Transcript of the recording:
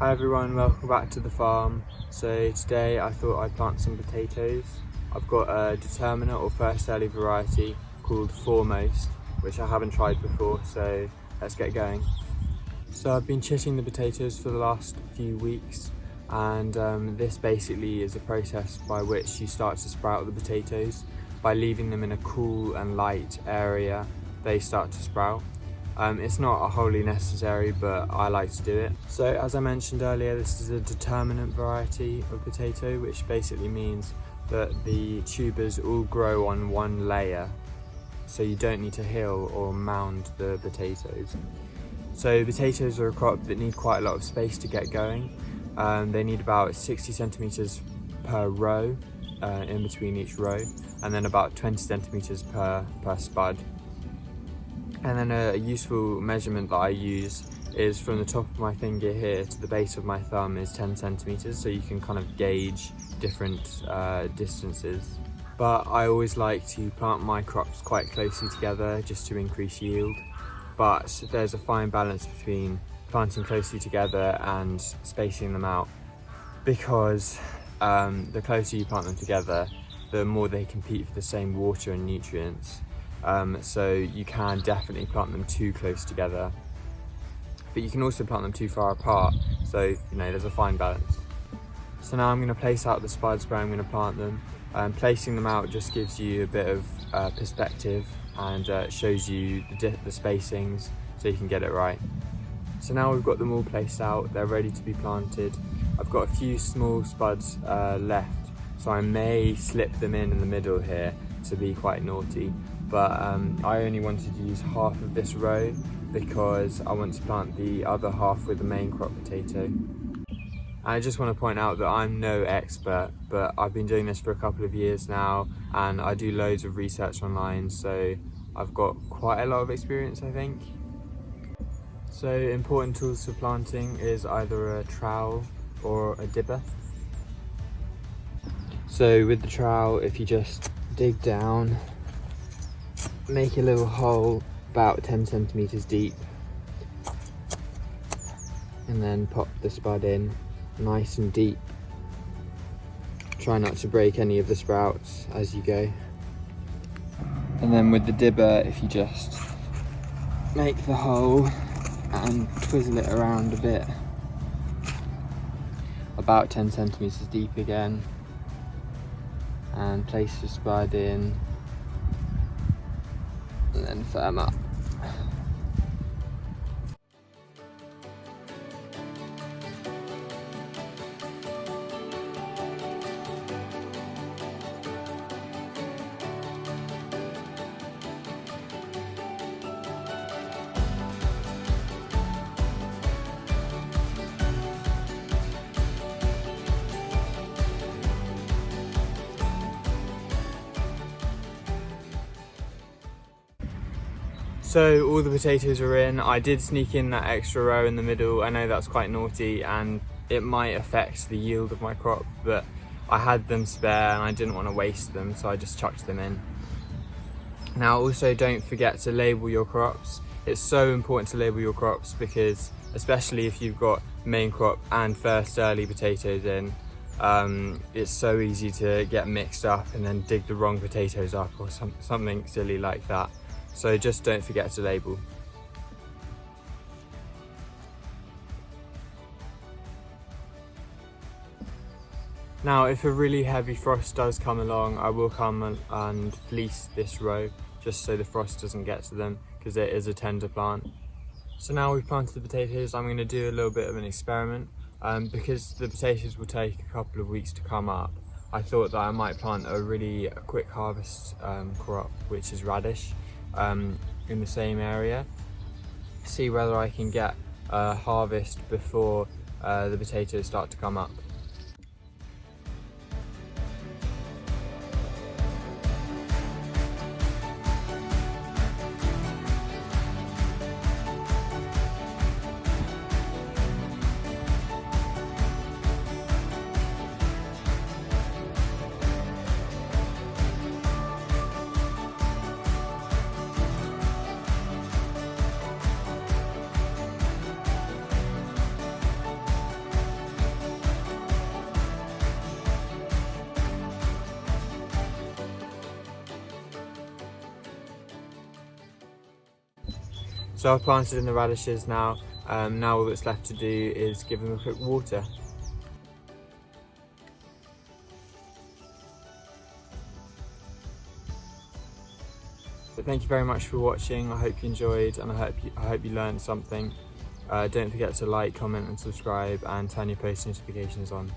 Hi everyone, welcome back to the farm. So today I thought I'd plant some potatoes. I've got a determinate or first early variety called Foremost, which I haven't tried before, so let's get going. So I've been chitting the potatoes for the last few weeks, and this basically is a process by which you start to sprout the potatoes. By leaving them in a cool and light area, they start to sprout. It's not a wholly necessary, but I like to do it. So as I mentioned earlier, this is a determinate variety of potato, which basically means that the tubers all grow on one layer, so you don't need to hill or mound the potatoes. So potatoes are a crop that need quite a lot of space to get going. They need about 60 centimetres per row in between each row, and then about 20 centimetres per spud. And then a useful measurement that I use is from the top of my finger here to the base of my thumb is 10 centimetres, so you can kind of gauge different distances. But I always like to plant my crops quite closely together just to increase yield. But there's a fine balance between planting closely together and spacing them out, because the closer you plant them together, the more they compete for the same water and nutrients. So you can definitely plant them too close together, but you can also plant them too far apart, so there's a fine balance. So now I'm going to place out the spuds where I'm going to plant them. Placing them out just gives you a bit of perspective and shows you the spacings so you can get it right. So now we've got them all placed out, they're ready to be planted. I've got a few small spuds left, so I may slip them in the middle here to be quite naughty. But I only wanted to use half of this row because I want to plant the other half with the main crop potato. I just want to point out that I'm no expert, but I've been doing this for a couple of years now, and I do loads of research online, so I've got quite a lot of experience, I think. So important tools for planting is either a trowel or a dibber. So with the trowel, if you just dig down, make a little hole about 10 centimetres deep, and then pop the spud in nice and deep. Try not to break any of the sprouts as you go. And then with the dibber, if you just make the hole and twizzle it around a bit, about 10 centimetres deep again, and place the spud in and then firm up. So all the potatoes are in. I did sneak in that extra row in the middle. I know that's quite naughty and it might affect the yield of my crop, but I had them spare and I didn't want to waste them, so I just chucked them in. Now also don't forget to label your crops. It's so important to label your crops because especially if you've got main crop and first early potatoes in, it's so easy to get mixed up and then dig the wrong potatoes up or something silly like that. So just don't forget to label. Now if a really heavy frost does come along, I will come and fleece this row just so the frost doesn't get to them, because it is a tender plant. So now we've planted the potatoes, I'm going to do a little bit of an experiment. Because the potatoes will take a couple of weeks to come up, I thought that I might plant a really quick harvest crop, which is radish, in the same area. See whether I can get a harvest before the potatoes start to come up. So I've planted in the radishes now. Now all that's left to do is give them a quick water. But thank you very much for watching. I hope you enjoyed, and I hope you learned something. Don't forget to like, comment and subscribe, and turn your post notifications on.